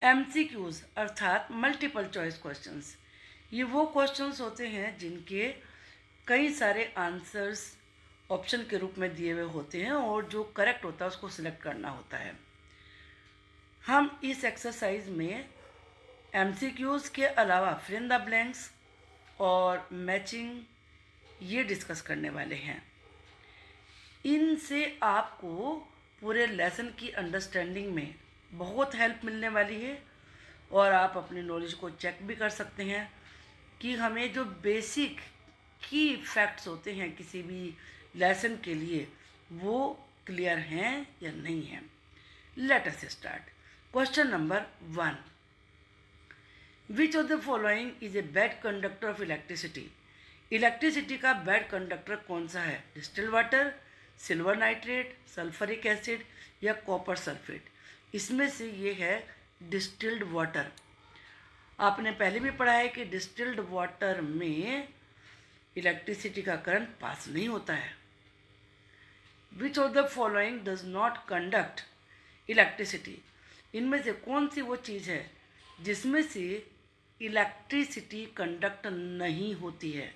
MCQs अर्थात multiple choice questions, ये वो क्वेश्चंस होते हैं जिनके कई सारे आंसर्स ऑप्शन के रूप में दिए हुए होते हैं और जो करेक्ट होता है उसको सिलेक्ट करना होता है। हम इस एक्सरसाइज में एमसीक्यूज के अलावा फिल इन द ब्लैंक्स और मैचिंग ये डिस्कस करने वाले हैं। इनसे आपको पूरे लेसन की अंडरस्टैंडिंग में बहुत हेल्प मिलने वाली है और आप अपनी नॉलेज को चेक भी कर सकते हैं कि हमें जो बेसिक की फैक्ट्स होते हैं किसी भी लेसन के लिए वो क्लियर हैं या नहीं हैं। Let us start. Question number 1, which of the following is a bad conductor of electricity. Electricity का बैड कंडक्टर कौन सा है? Distilled water, silver nitrate, sulphuric acid या कॉपर सल्फेट। इसमें से ये है डिस्टिल्ड वाटर। आपने पहले भी पढ़ा है कि डिस्टिल्ड वाटर में इलेक्ट्रिसिटी का करंट पास नहीं होता है। Which of the following does not conduct electricity. इनमें से कौन सी वो चीज़ है जिसमें से इलेक्ट्रिसिटी कंडक्ट नहीं होती है?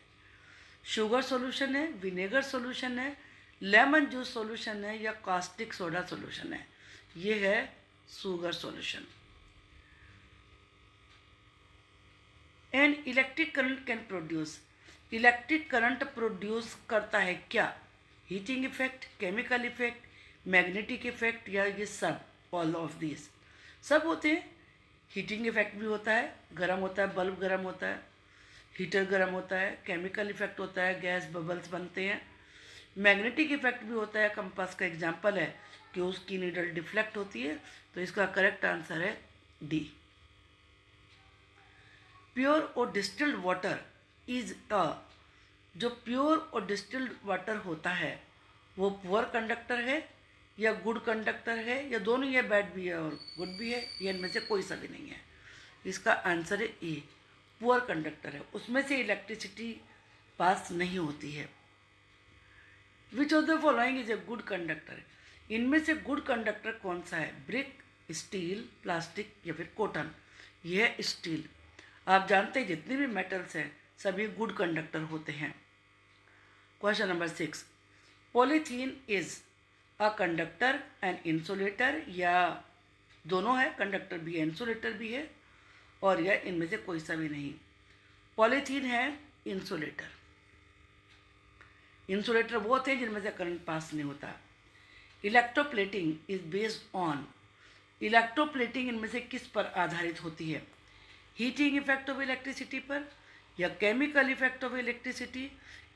शुगर सॉल्यूशन है, विनेगर सॉल्यूशन है, लेमन जूस सॉल्यूशन है या कास्टिक सोडा सॉल्यूशन है? ये है sugar solution. An electric current can produce. Electric current produce करता है क्या? Heating effect, chemical effect, magnetic effect या ये सब? ऑल ऑफ दिस सब होते हैं। हीटिंग इफेक्ट भी होता है, गर्म होता है, बल्ब गर्म होता है, हीटर गर्म होता है, केमिकल इफेक्ट होता है, गैस बबल्स बनते हैं, मैग्नेटिक इफेक्ट भी होता है। कंपास का एग्जाम्पल है कि उसकी नीडल डिफ्लेक्ट होती है। तो इसका करेक्ट आंसर है डी। प्योर और डिस्टिल्ड वाटर इज अ। जो प्योर और डिस्टिल्ड वाटर होता है वो पुअर कंडक्टर है या गुड कंडक्टर है या दोनों? ये बैड भी है और गुड भी है, ये इनमें से कोई सा भी नहीं है। इसका आंसर है ए, पुअर कंडक्टर है, उसमें से इलेक्ट्रिसिटी पास नहीं होती है। Which of the following is a good conductor. इनमें से गुड कंडक्टर कौन सा है? ब्रिक, स्टील, प्लास्टिक या फिर कॉटन? यह है स्टील। आप जानते हैं जितने भी मेटल्स हैं सभी गुड कंडक्टर होते हैं। Question number 6, polythene is a conductor and insulator या दोनों है? कंडक्टर भी है, इंसुलेटर भी है और यह इनमें से कोई सा भी नहीं। पॉलीथीन है इंसुलेटर। इंसुलेटर वो होते हैं जिनमें से करंट पास नहीं होता। Electroplating is based on. Electroplating इनमें से किस पर आधारित होती है? हीटिंग इफेक्ट ऑफ इलेक्ट्रिसिटी पर या केमिकल इफेक्ट ऑफ इलेक्ट्रिसिटी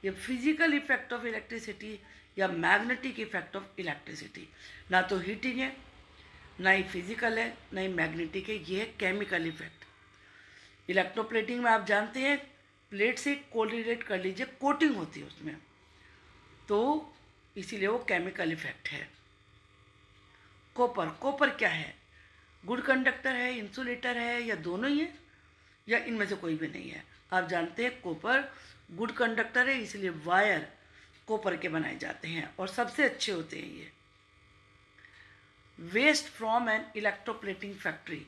या फिजिकल इफेक्ट ऑफ इलेक्ट्रिसिटी या मैग्नेटिक इफेक्ट ऑफ इलेक्ट्रिसिटी? ना तो हीटिंग है, ना ही फिजिकल है, ना ही मैग्नेटिक है, ये है केमिकल इफेक्ट। इलेक्ट्रोप्लेटिंग में आप जानते हैं प्लेट से कोरिलेट कर लीजिए, कोटिंग होती है उसमें, तो इसीलिए वो केमिकल इफेक्ट है। कॉपर, कॉपर क्या है? गुड कंडक्टर है, इंसुलेटर है या दोनों ही है या इनमें से कोई भी नहीं है? आप जानते हैं कॉपर गुड कंडक्टर है, इसलिए वायर कॉपर के बनाए जाते हैं और सबसे अच्छे होते हैं ये। Waste from an electroplating factory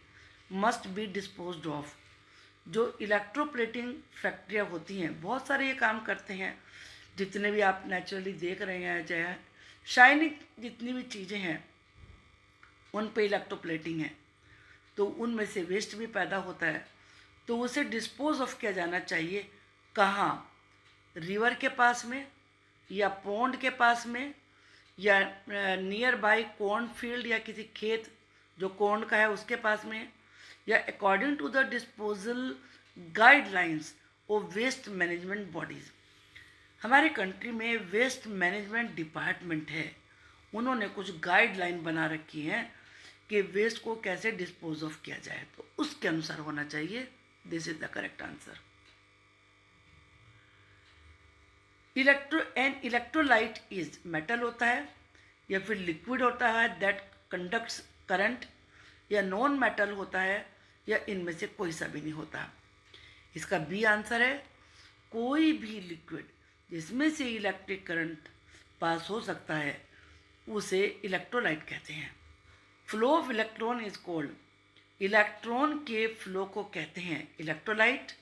must be disposed of. जो इलेक्ट्रोप्लेटिंग फैक्ट्रियाँ होती हैं बहुत सारे ये काम करते हैं, जितने भी आप नेचुरली देख रहे हैं, चाहे शाइनिंग जितनी भी चीज़ें हैं उन पे इलेक्ट्रोप्लेटिंग है, तो उनमें से वेस्ट भी पैदा होता है, तो उसे डिस्पोज ऑफ किया जाना चाहिए। कहाँ? रिवर के पास में या पॉन्ड के पास में या नियर बाई कॉर्न फील्ड या किसी खेत जो कॉर्न का है उसके पास में, या according to the disposal guidelines of waste management bodies. हमारे कंट्री में वेस्ट मैनेजमेंट डिपार्टमेंट है, उन्होंने कुछ गाइडलाइन बना रखी हैं कि वेस्ट को कैसे डिस्पोज ऑफ किया जाए, तो उसके अनुसार होना चाहिए। This is the correct answer. Electrolyte is metal होता है या फिर लिक्विड होता है दैट कंडक्ट्स करंट, या नॉन मेटल होता है या इनमें से कोई सा भी नहीं होता? इसका बी आंसर है कोई भी लिक्विड जिसमें से इलेक्ट्रिक करंट पास हो सकता है उसे इलेक्ट्रोलाइट कहते हैं। Flow of electron is called electron के फ्लो को कहते हैं इलेक्ट्रोलाइट,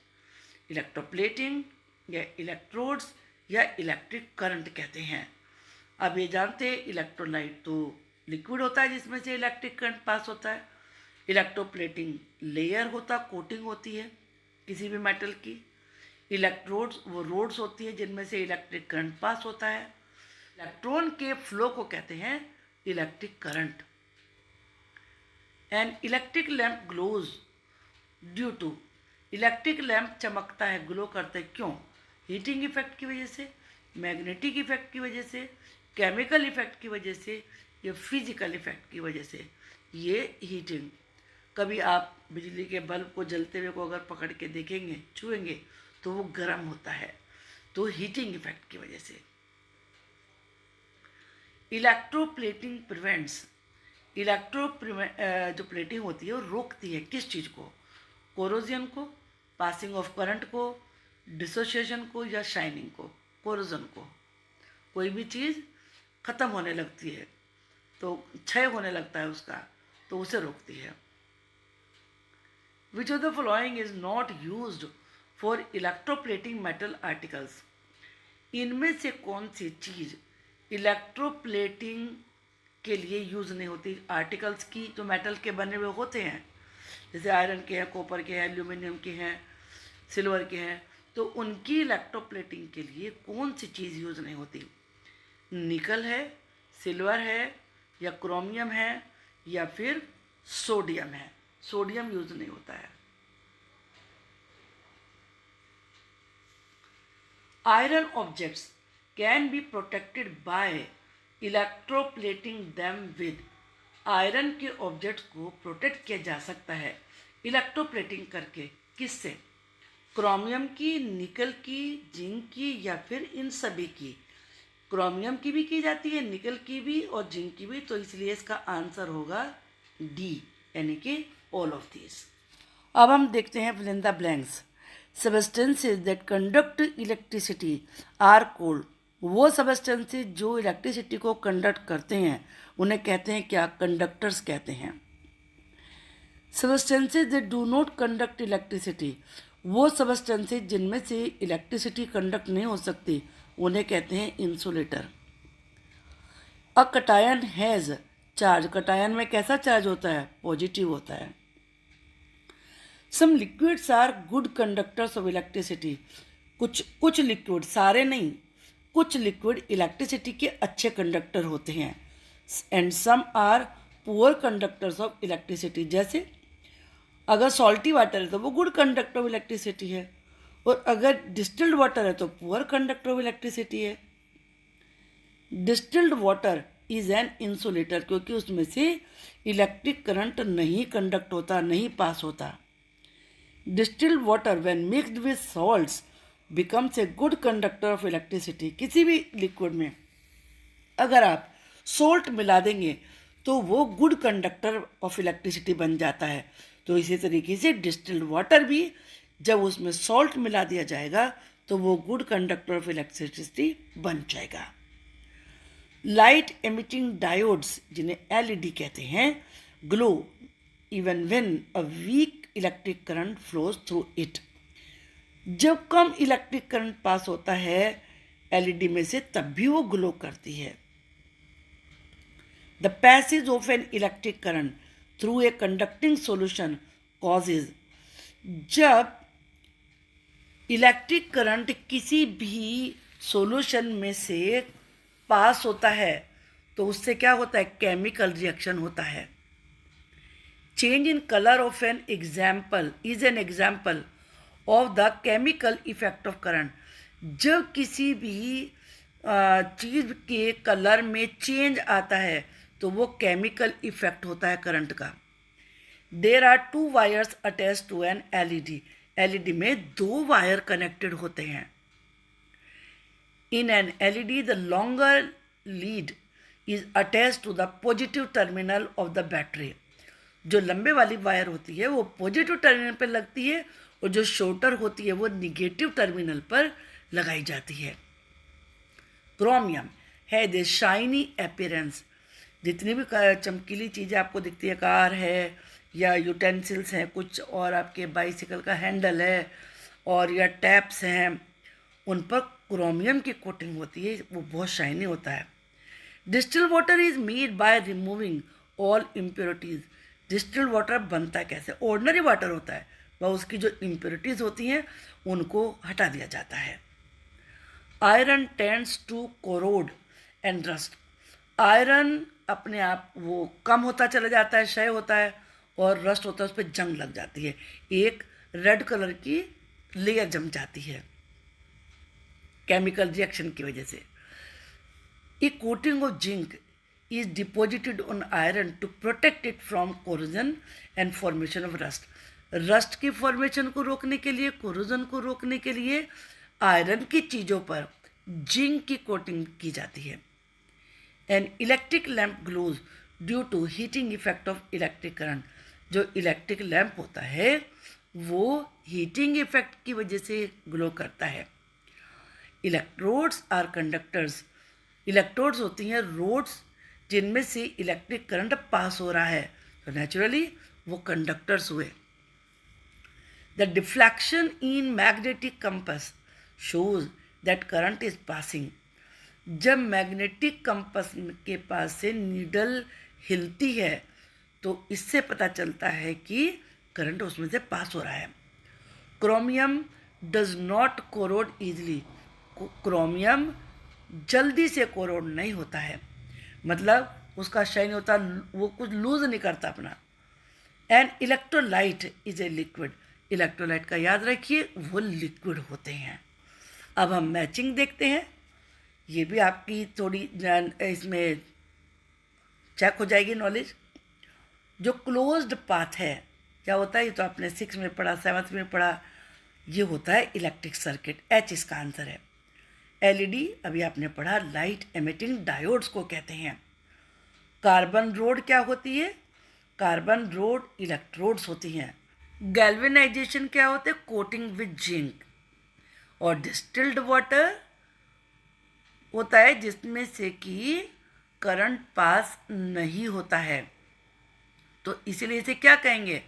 इलेक्ट्रोप्लेटिंग या इलेक्ट्रोड्स या इलेक्ट्रिक करंट कहते हैं। अब ये जानते हैं इलेक्ट्रोलाइट तो लिक्विड होता है जिसमें से इलेक्ट्रिक करंट पास होता है, इलेक्ट्रोप्लेटिंग लेयर होता, कोटिंग होती है किसी भी मेटल की, इलेक्ट्रोड्स वो रोड्स होती है जिनमें से इलेक्ट्रिक करंट पास होता है। इलेक्ट्रॉन के फ्लो को कहते हैं electric current. An electric lamp glows due to, electric lamp चमकता है, ग्लो करता है, क्यों? हीटिंग इफेक्ट की वजह से, मैग्नेटिक इफेक्ट की वजह से, केमिकल इफेक्ट की वजह से या फिजिकल इफेक्ट की वजह से। ये हीटिंग, कभी आप बिजली के बल्ब को जलते हुए को अगर पकड़ के देखेंगे, छुएंगे तो वो गर्म होता है, तो हीटिंग इफेक्ट की वजह से। इलेक्ट्रोप्लेटिंग प्रिवेंट्स, जो प्लेटिंग होती है वो रोकती है किस चीज़ को? कोरोजन को, पासिंग ऑफ करंट को, डिसोसिएशन को या शाइनिंग को? कोरोजन को। कोई भी चीज़ ख़त्म होने लगती है तो क्षय होने लगता है उसका, तो उसे रोकती है। Which of the following is not used for electroplating metal articles, इनमें से कौन सी चीज़ इलेक्ट्रोप्लेटिंग के लिए यूज़ नहीं होती? आर्टिकल्स की जो मेटल के बने हुए होते हैं, जैसे आयरन के हैं, कॉपर के हैं, एल्यूमिनियम के हैं, सिल्वर के हैं, तो उनकी इलेक्ट्रोप्लेटिंग के लिए कौन सी चीज़ यूज़ नहीं होती? निकल है, सिल्वर है या क्रोमियम है या फिर सोडियम है? सोडियम यूज़ नहीं होता है। Iron objects can be protected by electroplating them with, iron के ऑब्जेक्ट्स को प्रोटेक्ट किया जा सकता है इलेक्ट्रोप्लेटिंग करके, किससे? क्रोमियम की, निकल की, जिंक की या फिर इन सभी की? क्रोमियम की भी की जाती है, निकल की भी और जिंक की भी, तो इसलिए इसका आंसर होगा डी, यानी कि ऑल ऑफ दिस। अब हम देखते हैं fill in the blanks. Substances that conduct electricity are called, वो सबस्टेंसेज जो इलेक्ट्रिसिटी को कंडक्ट करते हैं उन्हें कहते हैं क्या? कंडक्टर्स कहते हैं। Substances that do not conduct electricity, वो सबस्टेंसेज जिनमें से इलेक्ट्रिसिटी कंडक्ट नहीं हो सकती उन्हें कहते हैं insulator. A cation has charge, cation में कैसा चार्ज होता है? पॉजिटिव होता है। Some liquids are good conductors of electricity, कुछ लिक्विड, सारे नहीं, कुछ लिक्विड इलेक्ट्रिसिटी के अच्छे कंडक्टर होते हैं। And some are poor conductors of electricity, जैसे अगर सॉल्टी वाटर है तो वो गुड कंडक्टर ऑफ इलेक्ट्रिसिटी है, और अगर डिस्टिल्ड वाटर है तो पुअर कंडक्टर ऑफ इलेक्ट्रिसिटी है। Distilled water is an insulator, क्योंकि उसमें से इलेक्ट्रिक करंट नहीं कंडक्ट होता, नहीं पास होता। Distilled water when mixed with salts becomes a good conductor of electricity, किसी भी लिक्विड में अगर आप सोल्ट मिला देंगे तो वो गुड कंडक्टर ऑफ इलेक्ट्रिसिटी बन जाता है। तो इसी तरीके से डिस्टिल्ड वाटर भी जब उसमें सॉल्ट मिला दिया जाएगा तो वो गुड कंडक्टर ऑफ इलेक्ट्रिसिटी बन जाएगा। लाइट एमिटिंग डायोड्स, जिन्हें एलईडी कहते हैं, glow even when a weak electric current flows through it, जब कम इलेक्ट्रिक करंट पास होता है एलईडी में से तब भी वो ग्लो करती है। The passage of an electric current through a conducting solution causes, जब इलेक्ट्रिक करंट किसी भी सॉल्यूशन में से पास होता है तो उससे क्या होता है? केमिकल रिएक्शन होता है। Change in colour of an example is an example of the chemical effect of current, जब किसी भी चीज़ के कलर में चेंज आता है तो वो केमिकल इफेक्ट होता है करंट का। There are 2 wires attach to an LED, LED में 2 वायर कनेक्टेड होते हैं। In an LED the longer lead is attach to the positive terminal of the battery, जो लंबे वाली वायर होती है वो पॉजिटिव टर्मिनल पर लगती है और जो शॉर्टर होती है वो निगेटिव टर्मिनल पर लगाई जाती है। क्रोमियम है द शाइनी अपीयरेंस, जितनी भी चमकीली चीज़ें आपको दिखती है, कार है या यूटेंसिल्स हैं कुछ, और आपके बाइसिकल का हैंडल है, और या टैप्स हैं, उन पर क्रोमियम की कोटिंग होती है, वो बहुत शाइनी होता है। Distil water is made by removing all impurities. Distil water बनता कैसे? ऑर्डिनरी वाटर होता है, वह उसकी जो इम्प्योरिटीज़ होती हैं उनको हटा दिया जाता है। Iron tends to corrode and rust. Iron अपने आप वो कम होता चला जाता है, क्षय होता है, और रस्ट होता है, उस पर जंग लग जाती है, एक रेड कलर की लेयर जम जाती है केमिकल रिएक्शन की वजह से। A coating of zinc is deposited on iron to protect it from corrosion and formation of rust. Rust की फॉर्मेशन को रोकने के लिए, कोरोजन को रोकने के लिए आयरन की चीज़ों पर जिंक की कोटिंग की जाती है। An electric lamp glows due to heating effect of electric current. जो इलेक्ट्रिक लैम्प होता है वो हीटिंग इफेक्ट की वजह से ग्लो करता है। Electrodes are conductors. इलेक्ट्रोड्स होती हैं रोड्स जिनमें से इलेक्ट्रिक करंट पास हो रहा है, तो नेचुरली वो कंडक्टर्स हुए। The deflection in magnetic compass shows that current is passing. जब मैग्नेटिक कंपस के पास से नीडल हिलती है तो इससे पता चलता है कि करंट उसमें से पास हो रहा है। Chromium does not corrode easily. Chromium जल्दी से कोरोड नहीं होता है, मतलब उसका क्षय नहीं होता, वो कुछ लूज नहीं करता अपना। And electrolyte is a liquid. Electrolyte का याद रखिए, वो लिक्विड होते हैं। अब हम मैचिंग देखते हैं, ये भी आपकी थोड़ी इसमें चेक हो जाएगी नॉलेज। जो क्लोज्ड पाथ है क्या होता है, ये तो आपने 6 में पढ़ा, 7th में पढ़ा, ये होता है इलेक्ट्रिक सर्किट, एच इसका आंसर है। एलईडी अभी आपने पढ़ा, लाइट एमिटिंग डायोड्स को कहते हैं। कार्बन रोड क्या होती है? कार्बन रोड इलेक्ट्रोड्स होती हैं। गैल्वेनाइजेशन क्या होते हैं? Coating with zinc. और डिस्टिल्ड वाटर होता है जिसमें से कि करंट पास नहीं होता है, तो इसीलिए इसे क्या कहेंगे?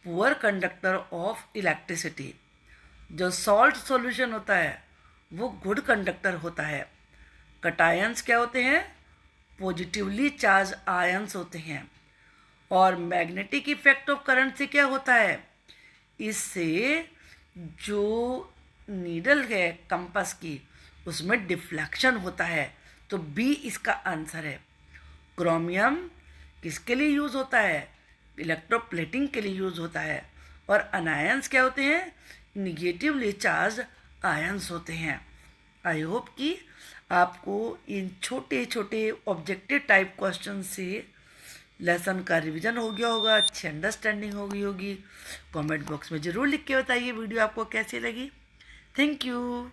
Poor conductor of electricity. जो सॉल्ट सॉल्यूशन होता है वो गुड कंडक्टर होता है। कटायंस क्या होते हैं? पॉजिटिवली चार्ज आयंस होते हैं। और मैग्नेटिक इफेक्ट ऑफ करंट से क्या होता है? इससे जो नीडल है कंपास की उसमें डिफ्लेक्शन होता है, तो बी इसका आंसर है। क्रोमियम किसके लिए यूज़ होता है? इलेक्ट्रोप्लेटिंग के लिए यूज़ होता है। और अनायंस क्या होते हैं? निगेटिवली चार्ज आयंस होते हैं। आई होप कि आपको इन छोटे छोटे ऑब्जेक्टिव टाइप क्वेश्चन से लेसन का रिवीजन हो गया होगा, अच्छी अंडरस्टैंडिंग हो गई होगी। कमेंट बॉक्स में ज़रूर लिख के बताइए वीडियो आपको कैसी लगी। Thank you.